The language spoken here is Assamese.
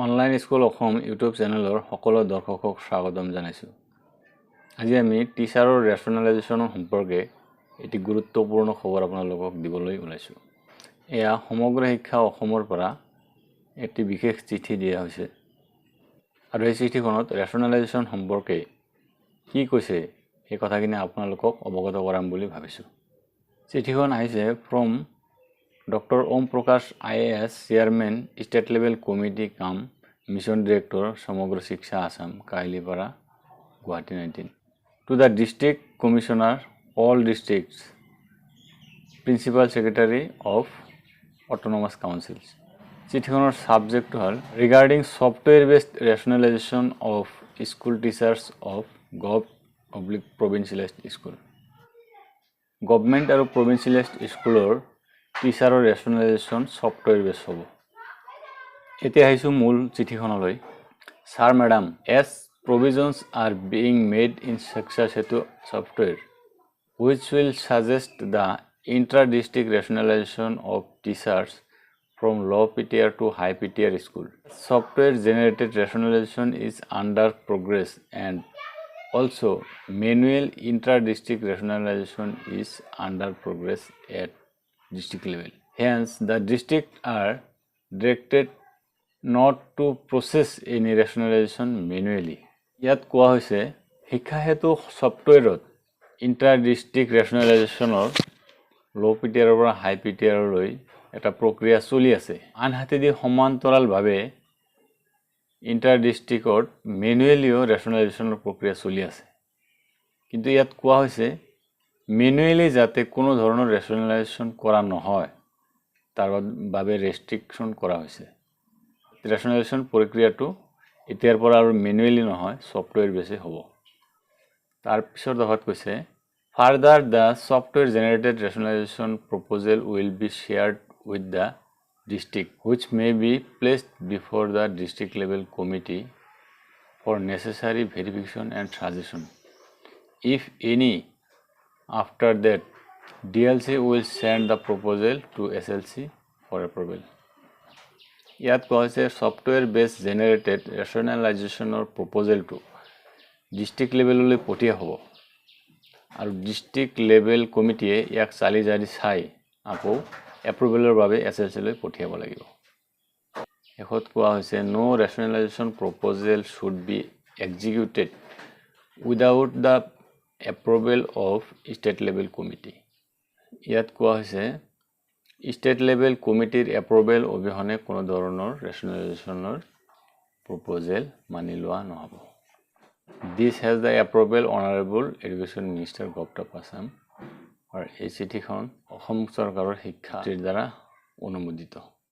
অনলাইন স্কুল অসম ইউটিউব চেনেলৰ সকলো দৰ্শকক স্বাগতম জনাইছোঁ। আজি আমি টিচাৰৰ ৰেচনেলাইজেশ্যনৰ সম্পৰ্কে এটি গুৰুত্বপূৰ্ণ খবৰ আপোনালোকক দিবলৈ ওলাইছোঁ। এয়া সমগ্ৰ শিক্ষা অসমৰ পৰা এটি বিশেষ চিঠি দিয়া হৈছে আৰু এই চিঠিখনত ৰেচনেলাইজেশ্যন সম্পৰ্কে কি কৈছে এই কথাখিনি আপোনালোকক অৱগত কৰাম বুলি ভাবিছোঁ। চিঠিখন আহিছে from Dr. Om Prakash IAS Chairman State Level Committee Kam Mission Director Samagra Shiksha Assam Kailipara Guwahati 19 to the District Commissioner all districts Principal Secretary of Autonomous Councils. Chiঠিখনৰ subject hall regarding software based rationalization of school teachers of Gov/Provincialist School. Government আৰু Provincialist Schoolৰ টিচাৰৰ ৰেচনেলাইজেশ্যন ছফ্টৱেৰ বেছ হ'ব। এতিয়া আহিছোঁ মূল চিঠিখনলৈ। Sir madam, as provisions are being made in Shiksha Setu software which will suggest the intra-district rationalization of teachers from low PTR to high PTR school. Software generated rationalization is under progress and also manual intra-district rationalization is under progress at district level. Hence, the districts are directed not to process any rationalization manually. ইয়াত কোৱা হৈছে শিক্ষা হেতু সফ্টৱেৰত ইণ্টাৰ-ডিষ্ট্ৰিক্ট ৰেচনেলাইজেশ্যনৰ ল' পিটিআৰৰ পৰা হাই পিটিআৰলৈ এটা প্ৰক্ৰিয়া চলি আছে। আনহাতেদি সমান্তৰালভাৱে ইণ্টাৰ-ডিষ্ট্ৰিক্টত মেনুৱেলিও ৰেচনেলাইজেশ্যনৰ প্ৰক্ৰিয়া চলি আছে। কিন্তু ইয়াত কোৱা হৈছে মেনুৱেলি যাতে কোনো ধৰণৰ ৰেচনেলাইজেশ্যন কৰা নহয় তাৰ বাবে ৰেষ্ট্ৰিকশ্যন কৰা হৈছে। ৰেচনেলাইজেশ্যন প্ৰক্ৰিয়াটো এতিয়াৰ পৰা আৰু মেনুৱেলি নহয় ছফ্টৱেৰ বেছে হ'ব। তাৰপিছত দফাত কৈছে further the software generated rationalisation proposal will be shared with the district which may be placed before the district level committee for necessary verification and suggestion. If any after that DLC will send the proposal to SLC for approval. ইয়াত কোৱা হৈছে ছফ্টৱেৰ বেছ জেনেৰেটেড ৰেচনেলাইজেশ্যনৰ প্ৰপ'জেলটো ডিষ্ট্ৰিক্ট লেভেললৈ পঠিওৱা হ'ব আৰু ডিষ্ট্ৰিক্ট লেভেল কমিটিয়ে ইয়াক চালি জাৰি চাই আকৌ এপ্ৰুভেলৰ বাবে SLCলৈ পঠিয়াব লাগিব। শেষত কোৱা হৈছে no rationalisation proposal should be executed without the approval of state level committee. ইয়াত কোৱা হৈছে ষ্টেট লেভেল কমিটিৰ এপ্ৰুভেল অবিহনে কোনো ধৰণৰ ৰেচনেলাইজেশ্যনৰ প্ৰপ'জেল মানি লোৱা নহ'ব। This has the approval honourable education minister government of Assam. আৰু এই চিঠিখন অসম চৰকাৰৰ শিক্ষাৰ দ্বাৰা অনুমোদিত।